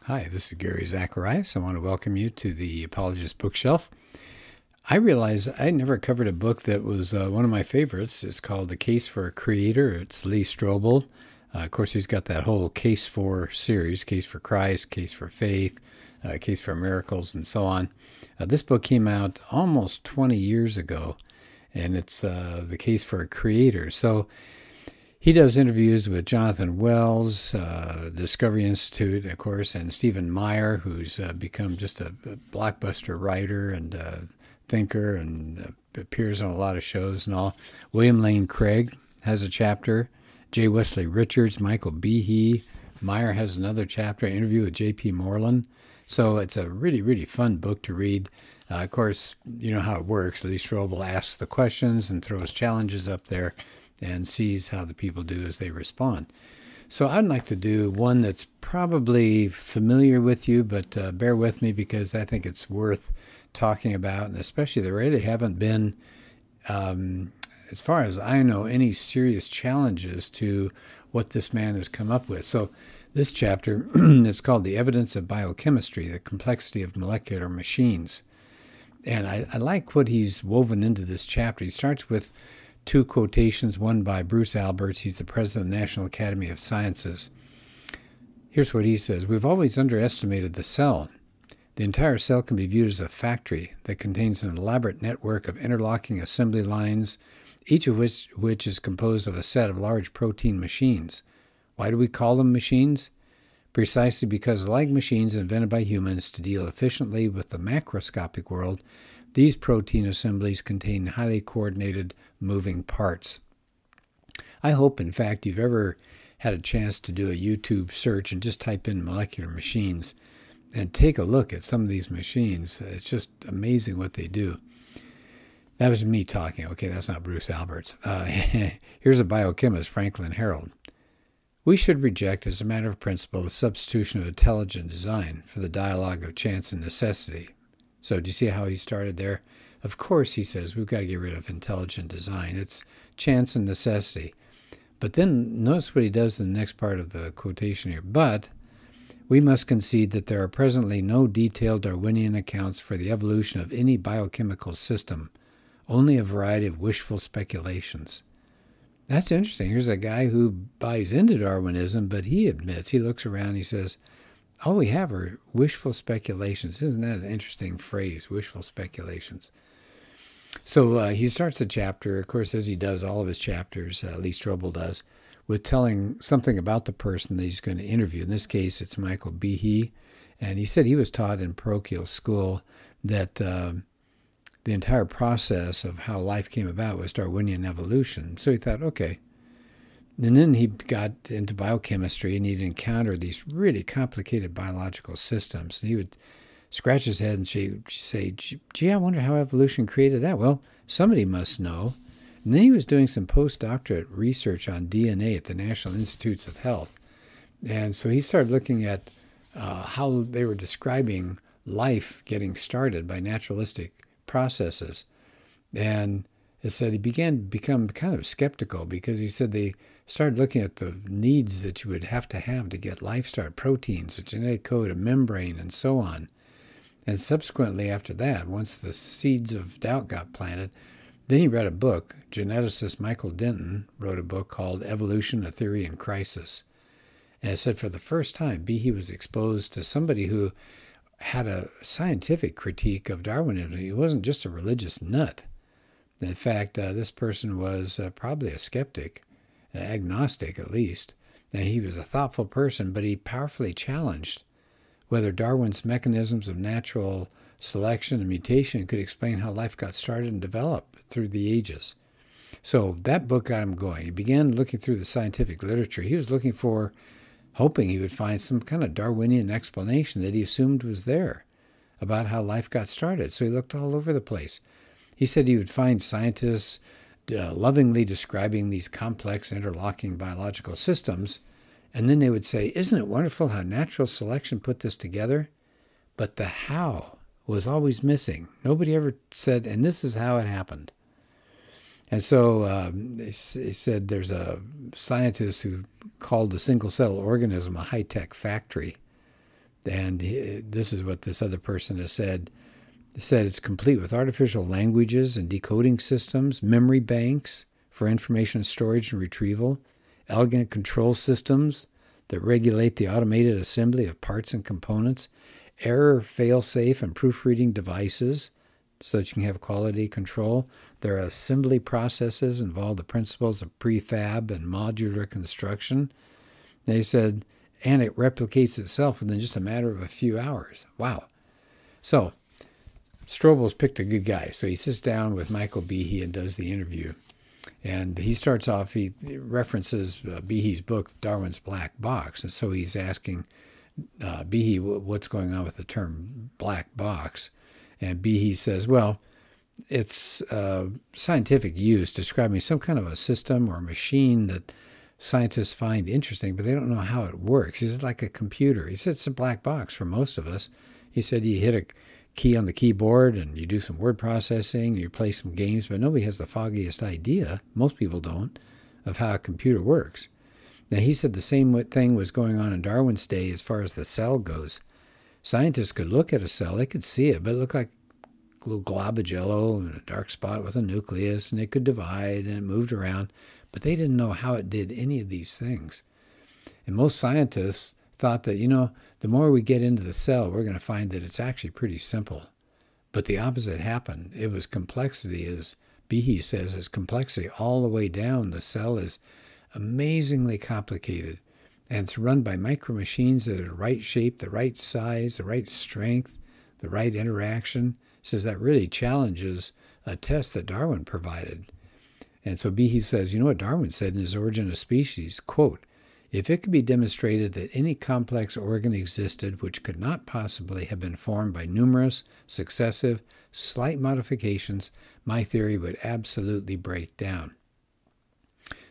Hi, this is Gary Zacharias. I want to welcome you to the Apologist bookshelf. I realized I never covered a book that was one of my favorites. It's called The Case for a Creator. It's Lee Strobel. Of course, he's got that whole Case for series, Case for Christ, Case for Faith, Case for Miracles, and so on. This book came out almost 20 years ago, and it's The Case for a Creator. So he does interviews with Jonathan Wells, Discovery Institute, of course, and Stephen Meyer, who's become just a blockbuster writer and thinker and appears on a lot of shows and all. William Lane Craig has a chapter. J. Wesley Richards, Michael Behe. Meyer has another chapter, interview with J.P. Moreland. So it's a really, really fun book to read. Of course, you know how it works. Lee Strobel asks the questions and throws challenges up there and sees how the people do as they respond. So I'd like to do one that's probably familiar with you, but bear with me because I think it's worth talking about, and especially there really haven't been, as far as I know, any serious challenges to what this man has come up with. So this chapter is called The Evidence of Biochemistry, the Complexity of Molecular Machines. And I like what he's woven into this chapter. He starts with two quotations, one by Bruce Alberts. He's the president of the National Academy of Sciences. Here's what he says. We've always underestimated the cell. The entire cell can be viewed as a factory that contains an elaborate network of interlocking assembly lines, each of which is composed of a set of large protein machines. Why do we call them machines? Precisely because, like machines invented by humans to deal efficiently with the macroscopic world, these protein assemblies contain highly coordinated moving parts. I hope, in fact, you've ever had a chance to do a YouTube search and just type in molecular machines and take a look at some of these machines. It's just amazing what they do. That was me talking. Okay, that's not Bruce Alberts. Here's a biochemist, Franklin Harold. We should reject, as a matter of principle, the substitution of intelligent design for the dialogue of chance and necessity. So do you see how he started there? Of course, he says, we've got to get rid of intelligent design. It's chance and necessity. But then notice what he does in the next part of the quotation here. But we must concede that there are presently no detailed Darwinian accounts for the evolution of any biochemical system, only a variety of wishful speculations. That's interesting. Here's a guy who buys into Darwinism, but he admits, he looks around, he says, all we have are wishful speculations. Isn't that an interesting phrase, wishful speculations? So he starts the chapter, of course, as he does all of his chapters, Lee Strobel does, with telling something about the person that he's going to interview. In this case, it's Michael Behe. And he said he was taught in parochial school that the entire process of how life came about was Darwinian evolution. So he thought, okay. And then he got into biochemistry, and he'd encounter these really complicated biological systems. And he would scratch his head and say, gee, I wonder how evolution created that. Well, somebody must know. And then he was doing some postdoctorate research on DNA at the National Institutes of Health. And so he started looking at how they were describing life getting started by naturalistic processes. And it said he began to become kind of skeptical because he said they started looking at the needs that you would have to get life started, proteins, a genetic code, a membrane, and so on. And subsequently after that, once the seeds of doubt got planted, then he read a book. Geneticist Michael Denton wrote a book called Evolution, a Theory in Crisis. And it said for the first time, Behe was exposed to somebody who had a scientific critique of Darwinism. He wasn't just a religious nut. In fact, this person was probably a skeptic, agnostic at least, and he was a thoughtful person, but he powerfully challenged whether Darwin's mechanisms of natural selection and mutation could explain how life got started and developed through the ages. So that book got him going. He began looking through the scientific literature. He was looking for, hoping he would find some kind of Darwinian explanation that he assumed was there about how life got started. So he looked all over the place. He said he would find scientists lovingly describing these complex interlocking biological systems, and then they would say, isn't it wonderful how natural selection put this together? But the how was always missing. Nobody ever said, and this is how it happened. And so he said there's a scientist who called the single-cell organism a high-tech factory. And this is what this other person has said. They said it's complete with artificial languages and decoding systems, memory banks for information storage and retrieval, elegant control systems that regulate the automated assembly of parts and components, error, fail-safe, and proofreading devices so that you can have quality control. Their assembly processes involve the principles of prefab and modular construction. They said, and it replicates itself within just a matter of a few hours. Wow. So Strobel's picked a good guy. So he sits down with Michael Behe and does the interview. And he starts off, he references Behe's book, Darwin's Black Box. And so he's asking Behe what's going on with the term black box. And Behe says, well, it's scientific use describing some kind of a system or a machine that scientists find interesting, but they don't know how it works. He said, like a computer. He said it's a black box for most of us. He said you hit a key on the keyboard and you do some word processing, you play some games, but nobody has the foggiest idea, most people don't, of how a computer works. Now, he said the same thing was going on in Darwin's day as far as the cell goes. Scientists could look at a cell, they could see it, but it looked like a little glob of jello and a dark spot with a nucleus, and it could divide and it moved around, but they didn't know how it did any of these things. And most scientists thought that, the more we get into the cell, we're going to find that it's actually pretty simple. But the opposite happened. It was complexity, as Behe says, is complexity all the way down. The cell is amazingly complicated, and it's run by micro machines that are the right shape, the right size, the right strength, the right interaction. Says that really challenges a test that Darwin provided. And so Behe says, you know what Darwin said in his Origin of Species, quote, if it could be demonstrated that any complex organ existed which could not possibly have been formed by numerous, successive, slight modifications, my theory would absolutely break down.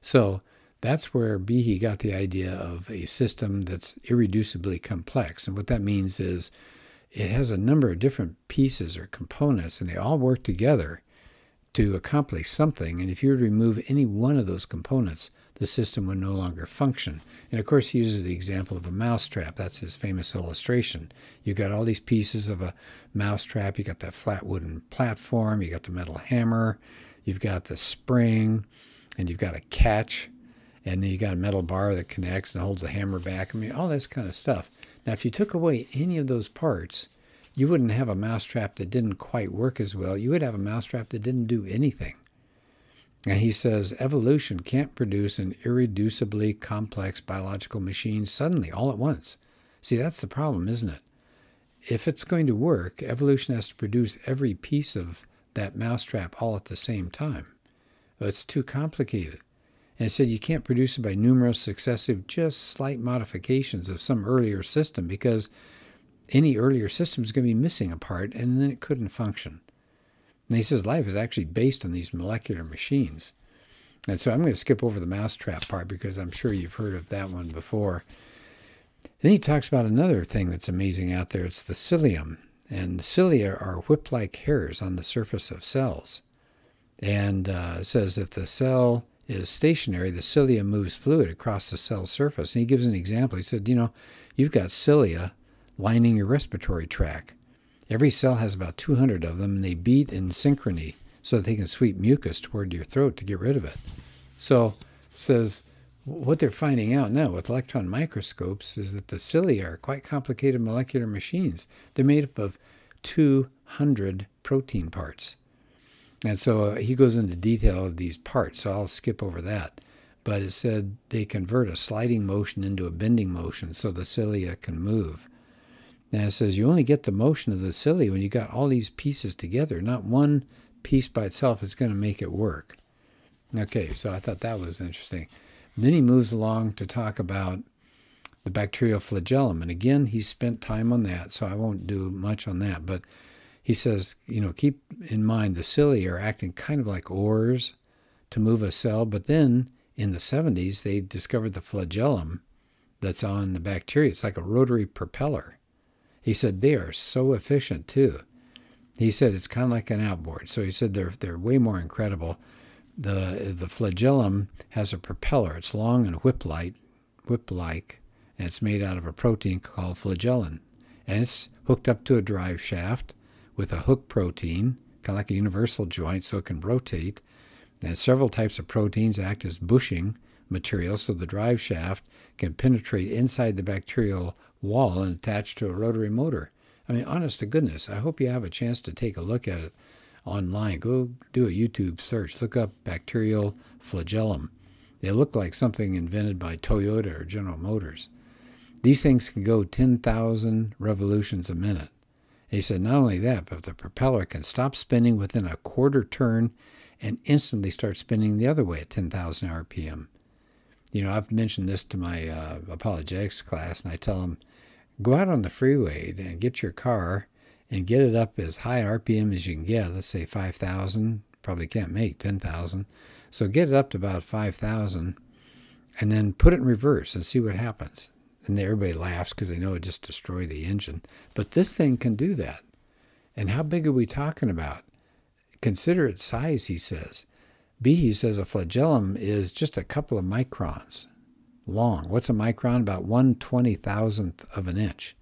So that's where Behe got the idea of a system that's irreducibly complex. And what that means is it has a number of different pieces or components, and they all work together to accomplish something. And if you were to remove any one of those components, the system would no longer function. And of course, he uses the example of a mousetrap. That's his famous illustration. You've got all these pieces of a mousetrap. You got that flat wooden platform. You got the metal hammer. You've got the spring, and you've got a catch. And then you got a metal bar that connects and holds the hammer back. I mean, all this kind of stuff. Now, if you took away any of those parts, you wouldn't have a mousetrap that didn't quite work as well. You would have a mousetrap that didn't do anything. And he says evolution can't produce an irreducibly complex biological machine suddenly, all at once. See, that's the problem, isn't it? If it's going to work, evolution has to produce every piece of that mousetrap all at the same time. It's too complicated. And it said you can't produce it by numerous successive, just slight modifications of some earlier system, because any earlier system is going to be missing a part, and then it couldn't function. And he says life is actually based on these molecular machines. And so I'm going to skip over the mousetrap part because I'm sure you've heard of that one before. Then he talks about another thing that's amazing out there. It's the cilium. And the cilia are whip-like hairs on the surface of cells. And it says if the cell is stationary, the cilia moves fluid across the cell surface. And he gives an example. He said, you've got cilia lining your respiratory tract. Every cell has about 200 of them, and they beat in synchrony so that they can sweep mucus toward your throat to get rid of it. So it says what they're finding out now with electron microscopes is that the cilia are quite complicated molecular machines. They're made up of 200 protein parts. And so he goes into detail of these parts, so I'll skip over that. But it said they convert a sliding motion into a bending motion so the cilia can move. And it says you only get the motion of the cilia when you got all these pieces together. Not one piece by itself is going to make it work. Okay, so I thought that was interesting. And then he moves along to talk about the bacterial flagellum. And again, he spent time on that, so I won't do much on that. But he says, keep in mind the cilia are acting kind of like oars to move a cell. But then in the 70s, they discovered the flagellum that's on the bacteria. It's like a rotary propeller. He said they are so efficient too. He said it's kind of like an outboard. So he said they're way more incredible. The flagellum has a propeller. It's long and whip-like, and it's made out of a protein called flagellin. And it's hooked up to a drive shaft with a hook protein, kind of like a universal joint, so it can rotate. And several types of proteins act as bushing material, so the drive shaft can penetrate inside the bacterial wall and attach to a rotary motor. I mean, honest to goodness, I hope you have a chance to take a look at it online. Go do a YouTube search. Look up bacterial flagellum. They look like something invented by Toyota or General Motors. These things can go 10,000 revolutions a minute. And he said not only that, but the propeller can stop spinning within a quarter turn and instantly start spinning the other way at 10,000 RPM. You know, I've mentioned this to my apologetics class, and I tell them, go out on the freeway and get your car and get it up as high RPM as you can get. Let's say 5,000. Probably can't make 10,000. So get it up to about 5,000 and then put it in reverse and see what happens. And everybody laughs because they know it just destroyed the engine. But this thing can do that. And how big are we talking about? Consider its size, he says. Behe says a flagellum is just a couple of microns long. What's a micron? About 1/20,000th of an inch.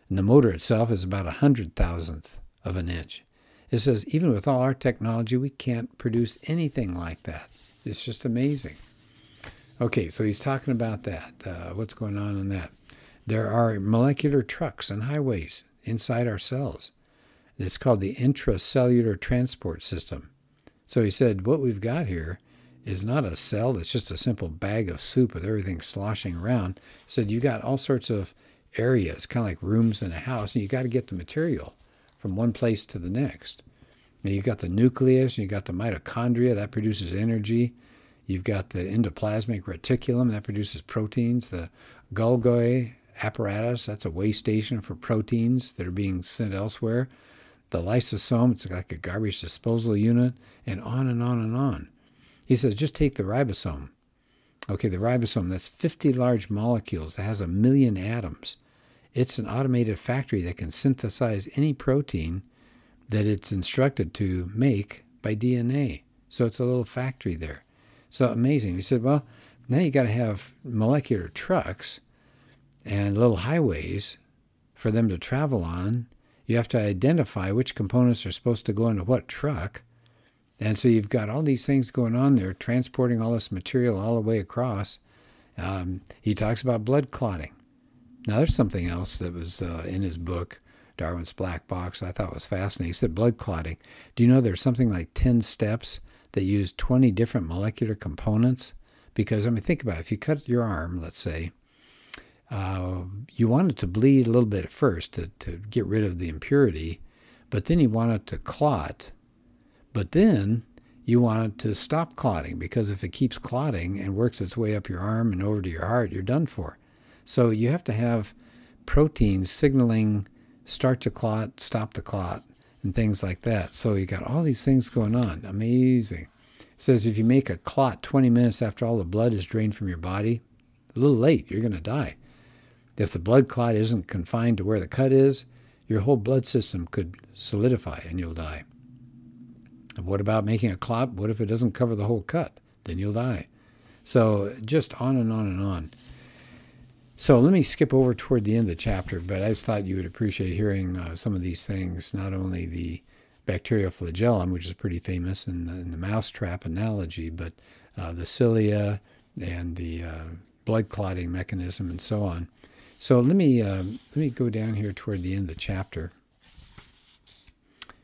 And the motor itself is about 100,000th of an inch. It says even with all our technology, we can't produce anything like that. It's just amazing. Okay, so he's talking about that. What's going on in that? There are molecular trucks and highways inside our cells. It's called the intracellular transport system. So he said, what we've got here is not a cell. It's just a simple bag of soup with everything sloshing around. He said, you got all sorts of areas, kind of like rooms in a house, and you got to get the material from one place to the next. And you've got the nucleus, and you've got the mitochondria, that produces energy. You've got the endoplasmic reticulum, that produces proteins. The Golgi apparatus, that's a way station for proteins that are being sent elsewhere. The lysosome, it's like a garbage disposal unit, and on and on and on. He says, just take the ribosome. Okay, the ribosome, that's 50 large molecules. That has 1 million atoms. It's an automated factory that can synthesize any protein that it's instructed to make by DNA. So it's a little factory there. So amazing. He said, well, now you got to have molecular trucks and little highways for them to travel on. You have to identify which components are supposed to go into what truck. And so you've got all these things going on there, transporting all this material all the way across. He talks about blood clotting. Now, there's something else that was in his book, Darwin's Black Box, I thought was fascinating. He said blood clotting. Do you know there's something like 10 steps that use 20 different molecular components? Because, I mean, think about it. If you cut your arm, let's say, you want it to bleed a little bit at first to get rid of the impurity, but then you want it to clot. But then you want it to stop clotting, because if it keeps clotting and works its way up your arm and over to your heart, you're done for. So you have to have proteins signaling start to clot, stop the clot, and things like that. So you got all these things going on. Amazing. It says if you make a clot 20 minutes after all the blood is drained from your body, a little late, you're going to die. If the blood clot isn't confined to where the cut is, your whole blood system could solidify and you'll die. And what about making a clot? What if it doesn't cover the whole cut? Then you'll die. So just on and on and on. So let me skip over toward the end of the chapter, but I just thought you would appreciate hearing some of these things, not only the bacterial flagellum, which is pretty famous in the mousetrap analogy, but the cilia and the blood clotting mechanism and so on. So let me go down here toward the end of the chapter.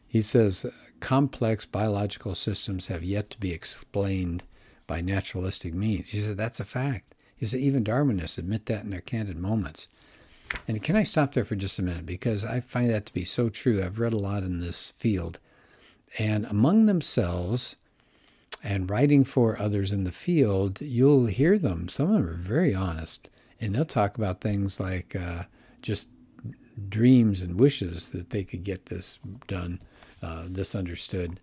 He says, complex biological systems have yet to be explained by naturalistic means. He said, that's a fact. He said, even Darwinists admit that in their candid moments. And can I stop there for just a minute? Because I find that to be so true. I've read a lot in this field. And among themselves and writing for others in the field, you'll hear them. Some of them are very honest. And they'll talk about things like just dreams and wishes that they could get this done, this understood.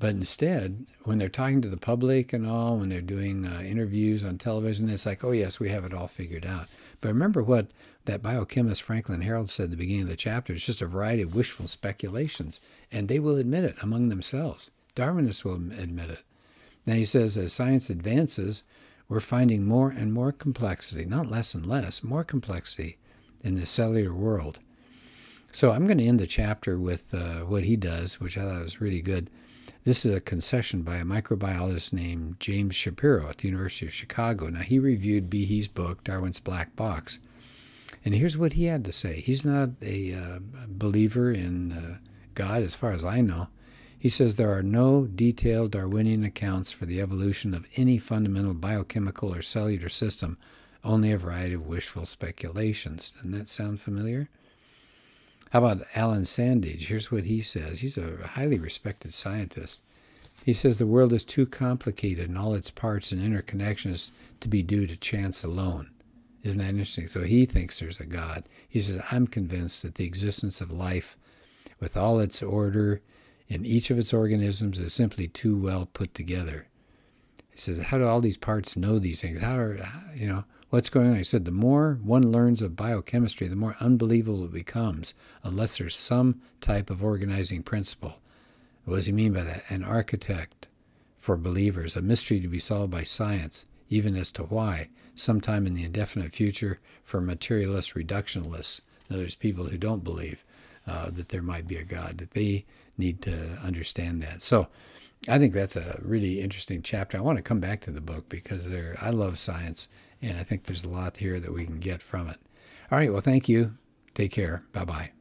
But instead, when they're talking to the public and all, when they're doing interviews on television, it's like, oh, yes, we have it all figured out. But remember what that biochemist Franklin Harold said at the beginning of the chapter. It's just a variety of wishful speculations, and they will admit it among themselves. Darwinists will admit it. Now, he says, as science advances, we're finding more and more complexity, not less and less, more complexity in the cellular world. So I'm going to end the chapter with what he does, which I thought was really good. This is a concession by a microbiologist named James Shapiro at the University of Chicago. Now, he reviewed Behe's book, Darwin's Black Box. And here's what he had to say. He's not a believer in God, as far as I know. He says there are no detailed Darwinian accounts for the evolution of any fundamental biochemical or cellular system, only a variety of wishful speculations. Doesn't that sound familiar? How about Alan Sandage? Here's what he says. He's a highly respected scientist. He says the world is too complicated in all its parts and interconnections to be due to chance alone. Isn't that interesting? So he thinks there's a God. He says, I'm convinced that the existence of life, with all its order in each of its organisms, is simply too well put together. He says, how do all these parts know these things? What's going on? He said, the more one learns of biochemistry, the more unbelievable it becomes, unless there's some type of organizing principle. What does he mean by that? An architect for believers, a mystery to be solved by science, even as to why, sometime in the indefinite future, for materialist reductionists. There's people who don't believe that there might be a God, that they need to understand that. So I think that's a really interesting chapter. I want to come back to the book because I love science, and I think there's a lot here that we can get from it. All right, well, thank you. Take care. Bye-bye.